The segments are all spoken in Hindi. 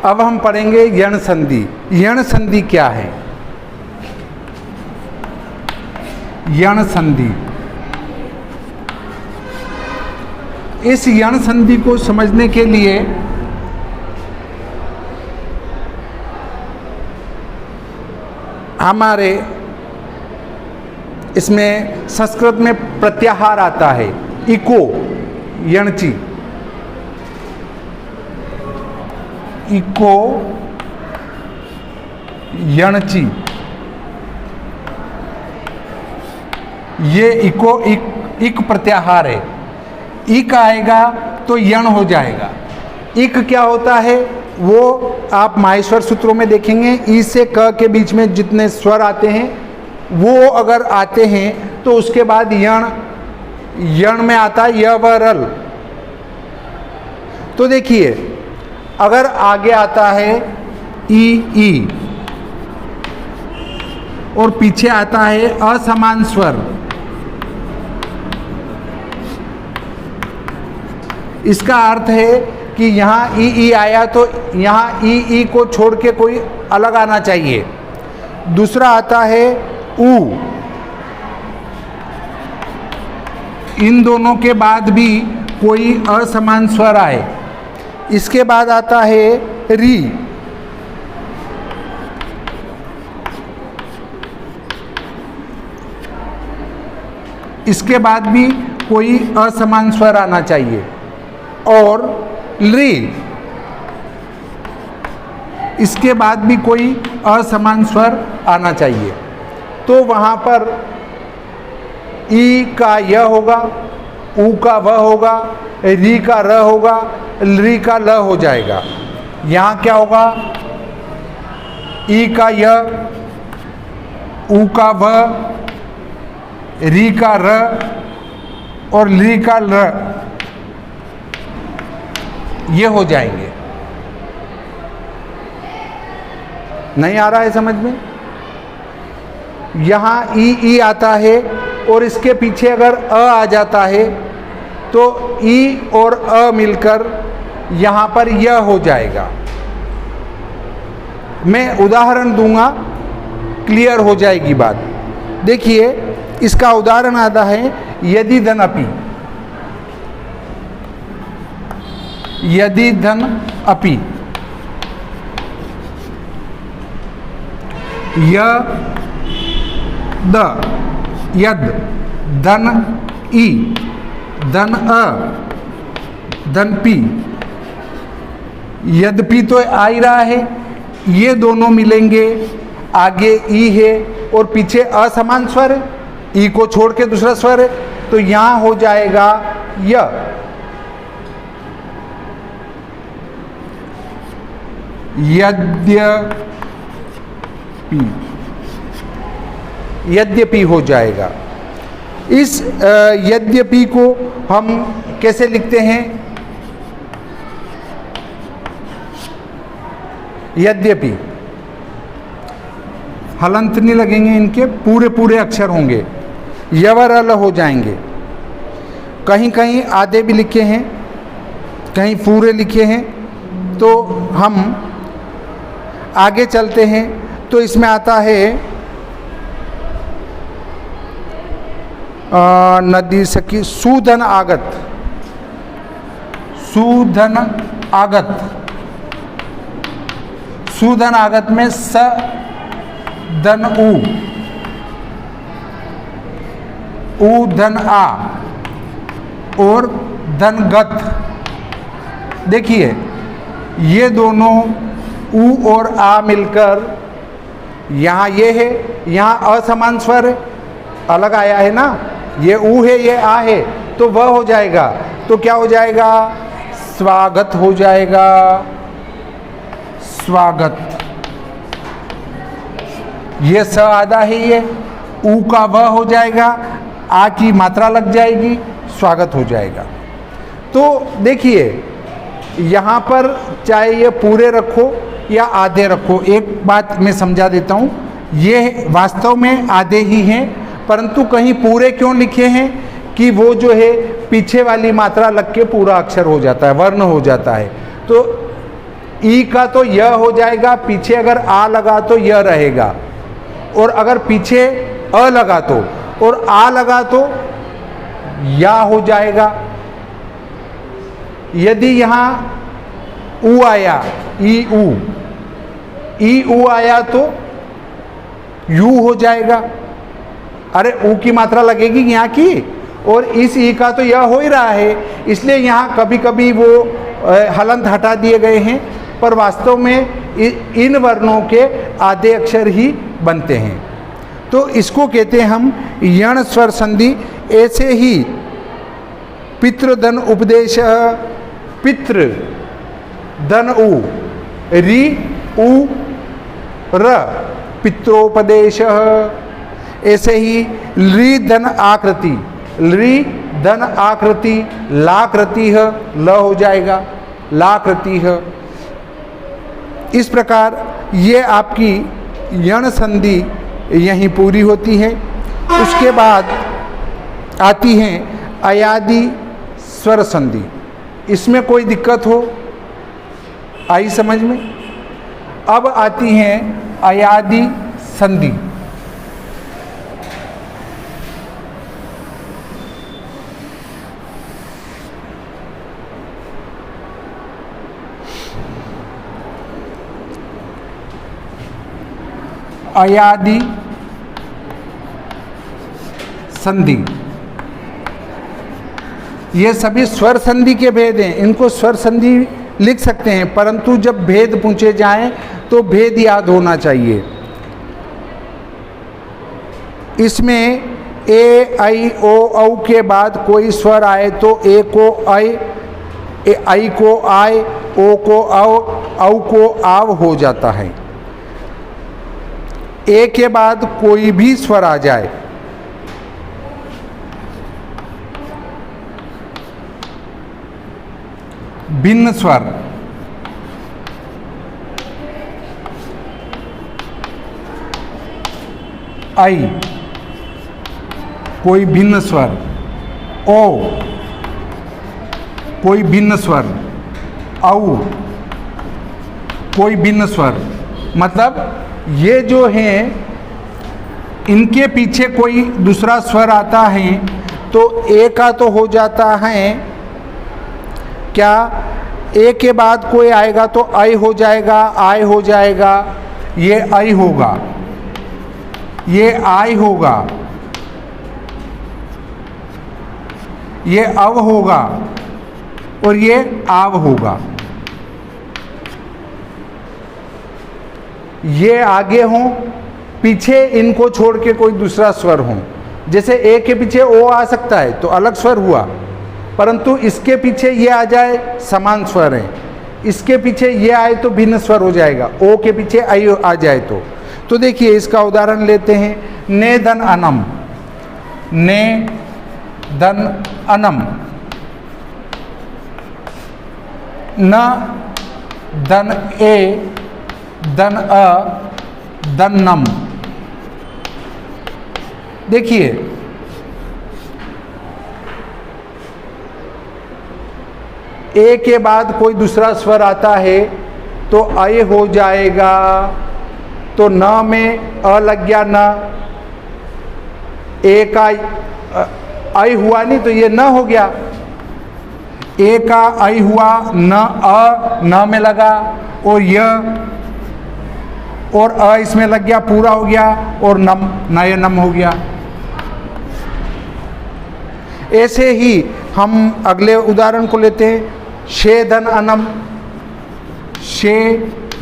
अब हम पढ़ेंगे यण संधि। यण संधि क्या है? यण संधि, इस यण संधि को समझने के लिए हमारे इसमें संस्कृत में प्रत्याहार आता है, इको यणची, इको यणची, ये इको इक प्रत्याहार है। इक आएगा तो यण हो जाएगा। इक क्या होता है वो आप माहेश्वर सूत्रों में देखेंगे। ई से क के बीच में जितने स्वर आते हैं वो अगर आते हैं तो उसके बाद यण में आता है य व रल। तो देखिए अगर आगे आता है ई और पीछे आता है असमान स्वर, इसका अर्थ है कि यहाँ ई आया तो यहाँ ई को छोड़ के कोई अलग आना चाहिए। दूसरा आता है ऊ, इन दोनों के बाद भी कोई असमान स्वर आए। इसके बाद आता है री, इसके बाद भी कोई असमान स्वर आना चाहिए। और री, इसके बाद भी कोई असमान स्वर आना चाहिए। तो वहाँ पर ई का य होगा, ऊ का व होगा, री का र होगा, री का ल हो जाएगा। यहाँ क्या होगा? ई का य, ऊ का व, री का र और ली का ल, ये हो जाएंगे। नहीं आ रहा है समझ में? यहाँ ई आता है और इसके पीछे अगर अ आ जाता है तो ई और अ मिलकर यहाँ पर य हो जाएगा। मैं उदाहरण दूंगा, क्लियर हो जाएगी बात। देखिए इसका उदाहरण आता है यदि धन अपि। यदि धन अपि, यद, धन ई, धन अ, धन पी। यद्यपि तो आ ही रहा है, ये दोनों मिलेंगे, आगे ई है और पीछे असमान स्वर है, ई को छोड़ के दूसरा स्वर है, तो यहां हो जाएगा य। यद्यपि हो जाएगा। इस यद्यपि को हम कैसे लिखते हैं? यद्यपि हलंत नहीं लगेंगे, इनके पूरे पूरे अक्षर होंगे, यवर अल हो जाएंगे। कहीं कहीं आधे भी लिखे हैं, कहीं पूरे लिखे हैं। तो हम आगे चलते हैं तो इसमें आता है नदी सखी सुधन आगत। सुधन आगत, सुधन आगत में स धन ऊ धन आ और धन गत। देखिए ये दोनों ऊ और आ मिलकर यहाँ ये है, यहाँ असमान स्वर है, अलग आया है ना, ये ऊ है ये आ है, तो वह हो जाएगा। तो क्या हो जाएगा? स्वागत हो जाएगा, स्वागत। ये स आधा है, ये ऊ का व हो जाएगा, आ की मात्रा लग जाएगी, स्वागत हो जाएगा। तो देखिए यहाँ पर चाहे ये पूरे रखो या आधे रखो, एक बात मैं समझा देता हूँ, ये वास्तव में आधे ही हैं, परंतु कहीं पूरे क्यों लिखे हैं कि वो जो है पीछे वाली मात्रा लग के पूरा अक्षर हो जाता है, वर्ण हो जाता है। तो ई का तो य हो जाएगा, पीछे अगर आ लगा तो य रहेगा, और अगर पीछे अ लगा तो और आ लगा तो या हो जाएगा। यदि यहां उ आया, ई उ आया तो यू हो जाएगा। अरे ऊ की मात्रा लगेगी यहाँ की, और इस ई का तो यह हो ही रहा है, इसलिए यहाँ कभी कभी वो हलंत हटा दिए गए हैं, पर वास्तव में इन वर्णों के आधे अक्षर ही बनते हैं। तो इसको कहते हैं हम यण स्वर संधि। ऐसे ही पितृधन उपदेश, पितृ धन उ, री उ र, पित्रोपदेश। ऐसे ही ली धन आकृति, ली धन आकृति, लाकृति है, ल हो जाएगा, लाकृति है। इस प्रकार ये आपकी यण संधि यहीं पूरी होती है। उसके बाद आती है अयादि स्वर संधि। इसमें कोई दिक्कत हो आई समझ में? अब आती है अयादि संधि। अयादि संधि, ये सभी स्वर संधि के भेद हैं। इनको स्वर संधि लिख सकते हैं, परंतु जब भेद पूछे जाएं तो भेद याद होना चाहिए। इसमें ए, आई, ओ, औ के बाद कोई स्वर आए तो ए को आई को आय, ओ को औ को आव हो जाता है। ए के बाद कोई भी स्वर आ जाए, भिन्न स्वर, आई कोई भिन्न स्वर, ओ कोई भिन्न स्वर, औ कोई भिन्न स्वर। मतलब ये जो हैं इनके पीछे कोई दूसरा स्वर आता है तो ए का तो हो जाता है क्या, ए के बाद कोई आएगा तो आई हो जाएगा, आय हो जाएगा, ये आई होगा, ये आय होगा, ये अव होगा और ये आव होगा। ये आगे हों, पीछे इनको छोड़ के कोई दूसरा स्वर हो। जैसे ए के पीछे ओ आ सकता है तो अलग स्वर हुआ, परंतु इसके पीछे ये आ जाए समान स्वर है, इसके पीछे ये आए तो भिन्न स्वर हो जाएगा, ओ के पीछे आई आ जाए तो देखिए इसका उदाहरण लेते हैं। ने धन अनम, ने धन अनम, न धन ए, धन अ, धन नम। देखिए ए के बाद कोई दूसरा स्वर आता है तो अय हो जाएगा, तो न में अ लग गया, न ए का अय हुआ नहीं तो ये न हो गया, ए का अय हुआ, न अ न में लगा और यह और अ इसमें लग गया, पूरा हो गया, और नम नए नम हो गया। ऐसे ही हम अगले उदाहरण को लेते हैं। शे धन अनम, शे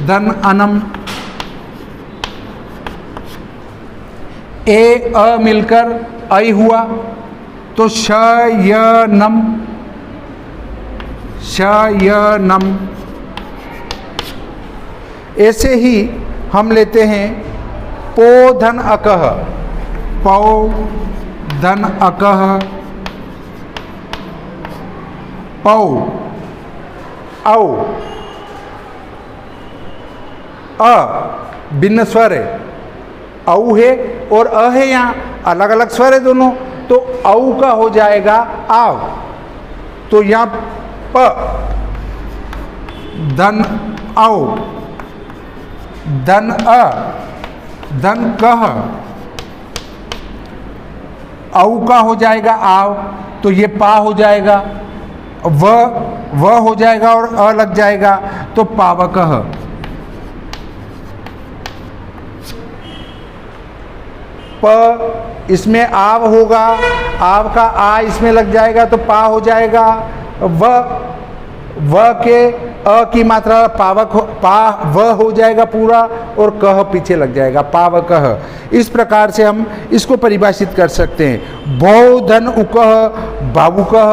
धन अनम, ए अ मिलकर ऐ हुआ तो श य नम, श य नम। ऐसे ही हम लेते हैं पो धन अकह, पौ धन अकह, पौ औ, अ भिन्न स्वर है, औ है और अ है, यहाँ अलग अलग स्वर है दोनों, तो औ का हो जाएगा आव। तो यहाँ प धन औ, धन अ, धन कह, औ का हो जाएगा आव, तो ये पा हो जाएगा, व हो जाएगा और अ लग जाएगा तो पावकः। प इसमें आव होगा, आव का आ इसमें लग जाएगा तो पा हो जाएगा, व के अ की मात्रा पावक पा व हो जाएगा पूरा और कह पीछे लग जाएगा पावकः। इस प्रकार से हम इसको परिभाषित कर सकते हैं। भौ धन उकह भावुकः।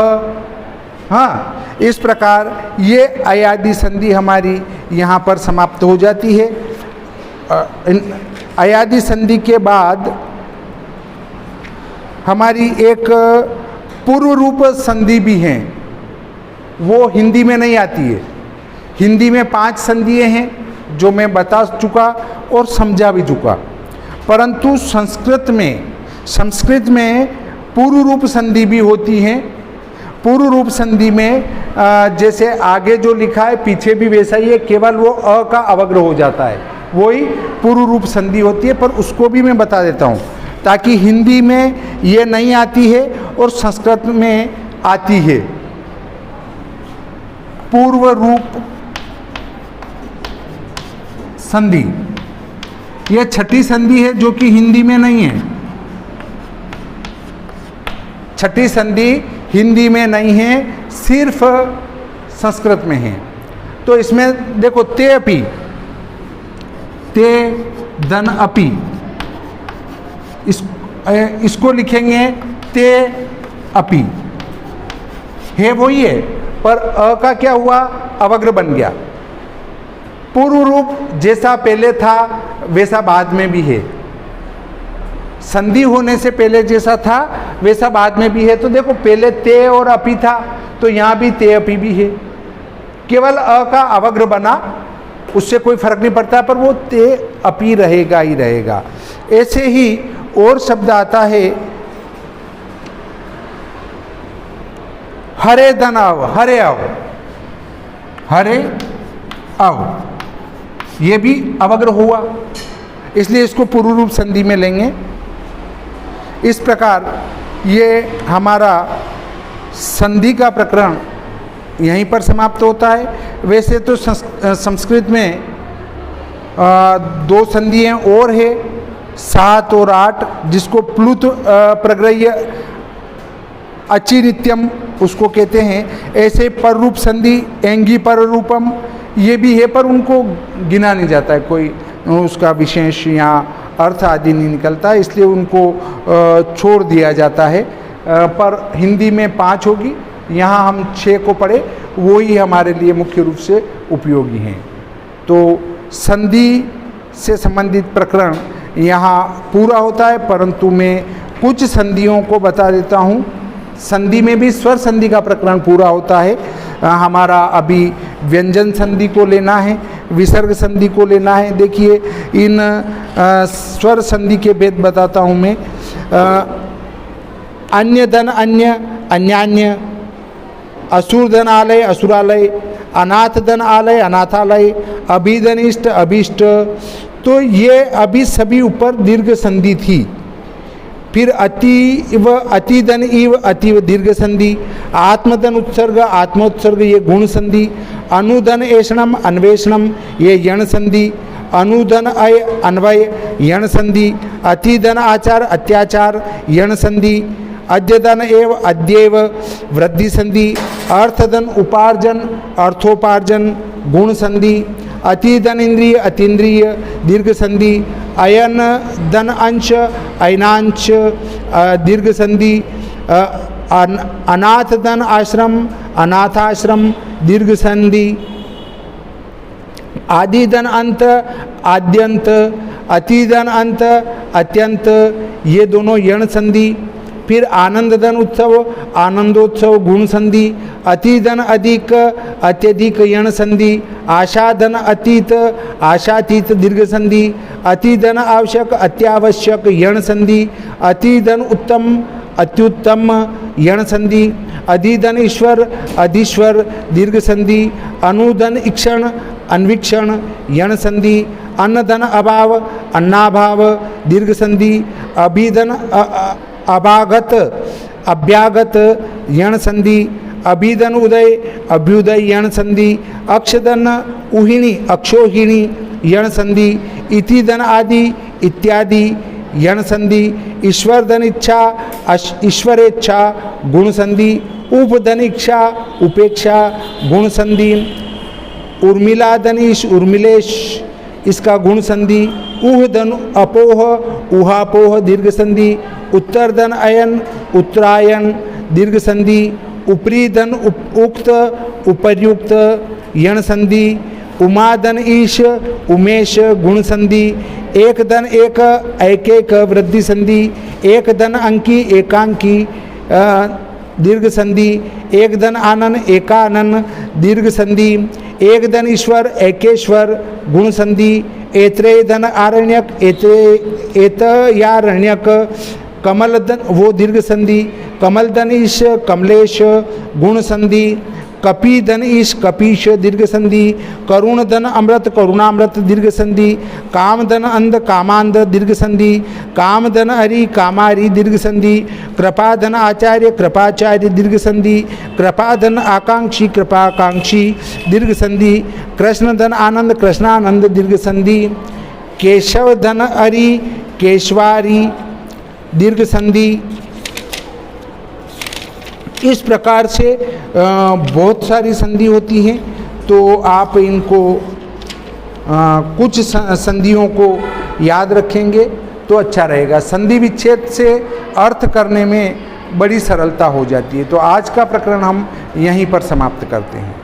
हाँ, इस प्रकार ये अयादि संधि हमारी यहाँ पर समाप्त हो जाती है। अयादि संधि के बाद हमारी एक पूर्व रूप संधि भी हैं, वो हिंदी में नहीं आती है। हिंदी में 5 संधियाँ हैं जो मैं बता चुका और समझा भी चुका, परंतु संस्कृत में पूर्व रूप संधि भी होती हैं। पूर्व रूप संधि में जैसे आगे जो लिखा है पीछे भी वैसा ही है, केवल वो अ का अवग्र हो जाता है, वही पूर्व रूप संधि होती है। पर उसको भी मैं बता देता हूँ ताकि हिंदी में ये नहीं आती है और संस्कृत में आती है। पूर्व रूप संधि यह छठी संधि है जो कि हिंदी में नहीं है। छठी संधि हिंदी में नहीं है, सिर्फ संस्कृत में है। तो इसमें देखो ते अपि, ते धन अपि, इसको लिखेंगे ते अपि, है वही है पर अ का क्या हुआ, अवग्र बन गया। पूर्व रूप जैसा पहले था वैसा बाद में भी है, संधि होने से पहले जैसा था वैसा बाद में भी है। तो देखो पहले ते और अपि था तो यहाँ भी ते अपि भी है, केवल अ का अवग्र बना, उससे कोई फर्क नहीं पड़ता, पर वो ते अपि रहेगा ही रहेगा। ऐसे ही और शब्द आता है हरे धन अव, हरे अव, हरे अव, ये भी अवग्र हुआ, इसलिए इसको पूर्व रूप संधि में लेंगे। इस प्रकार ये हमारा संधि का प्रकरण यहीं पर समाप्त होता है। वैसे तो संस्कृत में 2 संधियाँ और है, 7 और 8, जिसको प्लुत प्रग्रह्य अचि नित्यम उसको कहते हैं। ऐसे पर रूप संधि एंगी पर रूपम ये भी है, पर उनको गिना नहीं जाता है, कोई उसका विशेष या अर्थ आदि नहीं निकलता, इसलिए उनको छोड़ दिया जाता है। पर हिंदी में 5 होगी, यहाँ हम 6 को पढ़े, वो ही हमारे लिए मुख्य रूप से उपयोगी हैं। तो संधि से संबंधित प्रकरण यहाँ पूरा होता है, परंतु मैं कुछ संधियों को बता देता हूँ। संधि में भी स्वर संधि का प्रकरण पूरा होता है। हमारा अभी व्यंजन संधि को लेना है, विसर्ग संधि को लेना है। देखिए इन स्वर संधि के भेद बताता हूँ मैं। अन्य धन अन्य, अन्यान्य, असुर धन आलय, असुरालय, अनाथ धन आलय, अनाथालय, अभिधनिष्ठ, अभिष्ट। तो ये अभी सभी ऊपर दीर्घ संधि थी। फिर अतिव, अतिधन इव, अतिव दीर्घ संधि। आत्मधन उत्सर्ग, आत्मोत्सर्ग ये गुण संधि। अनुधन ऐषणम, अन्वेषणम ये यण संधि। अनुधन अय, अन्वय यण संधि। अतिधन आचार, अत्याचार यण संधि। अद्यधन एव, अद्यैव वृद्धि संधि। अर्थधन उपार्जन, अर्थोपार्जन गुण संधि। अतिधन इंद्रिय, अतीन्द्रिय दीर्घ संधि। अयन धन अंश, अयनांश दीर्घ संधि। अनाथ धन आश्रम, अनाथाश्रम दीर्घ संधि। आदिधन अंत, आद्यंत, अतिधन अंत, अत्यंत ये दोनों यण संधि। फिर आनंद धन उत्सव, आनंदोत्सव गुण संधि। अतिधन अधिक, अत्यधिक यण संधि। आशा धन अतीत, आशातीत दीर्घ संधि। अतिधन आवश्यक, अत्यावश्यक यण संधि। अतिधन उत्तम, अत्युत्तम यण संधि। अधिधन ईश्वर, अधीश्वर दीर्घ संधि। अनुधन इक्षण, अन्वीक्षण यण संधि, अन्न धन अभाव अन्नाभाव दीर्घ संधि, अभिधन अभागत अभ्यागत यण संधि, अभिधन उदय अभ्युदय यण संधि, अक्षधन उहिणी अक्षोहिणी यण संधि, इतिधन आदि इत्यादि यण संधि, ईश्वर धन इच्छा ईश्वरेच्छा गुण संधि, उपधन इच्छा उपेक्षा गुण संधि, उर्मिला धनीश उर्मिलेश इसका गुण संधि, ऊह धन अपोह ऊहापोह दीर्घ संधि, उत्तर धन अयन उत्तरायण दीर्घ संधि, उपरी धन उक्त उपर्युक्त यण संधि, उमा धन ईश उमेश गुण संधि, एक धन एक एक वृद्धि संधि, एक धन अंकी एकांकी दीर्घ संधि, एक धन आनन एकानन दीर्घ संधि, एक धन ईश्वर एकेश्वर गुण संधि, एत्रे धन आरण्यक एतयारण्यक कमल धन वो दीर्घ संधि, कमल धन ईश कमलेश गुण संधि, कपी धन ईश कपीश दीर्घ संधि, करुण धन अमृत करुणामृत दीर्घ संधि, काम धन अंध कामांध दीर्घ संधि, काम धन हरि कामारि दीर्घ संधि, कृपा धन आचार्य कृपाचार्य दीर्घ संधि, कृपा धन आकांक्षी कृपाकांक्षी दीर्घ संधि, कृष्ण धन आनंद कृष्णानंद दीर्घ संधि, केशव धन हरि केशवारी दीर्घ संधि। इस प्रकार से बहुत सारी संधि होती हैं, तो आप इनको कुछ संधियों को याद रखेंगे तो अच्छा रहेगा। संधि विच्छेद से अर्थ करने में बड़ी सरलता हो जाती है। तो आज का प्रकरण हम यहीं पर समाप्त करते हैं।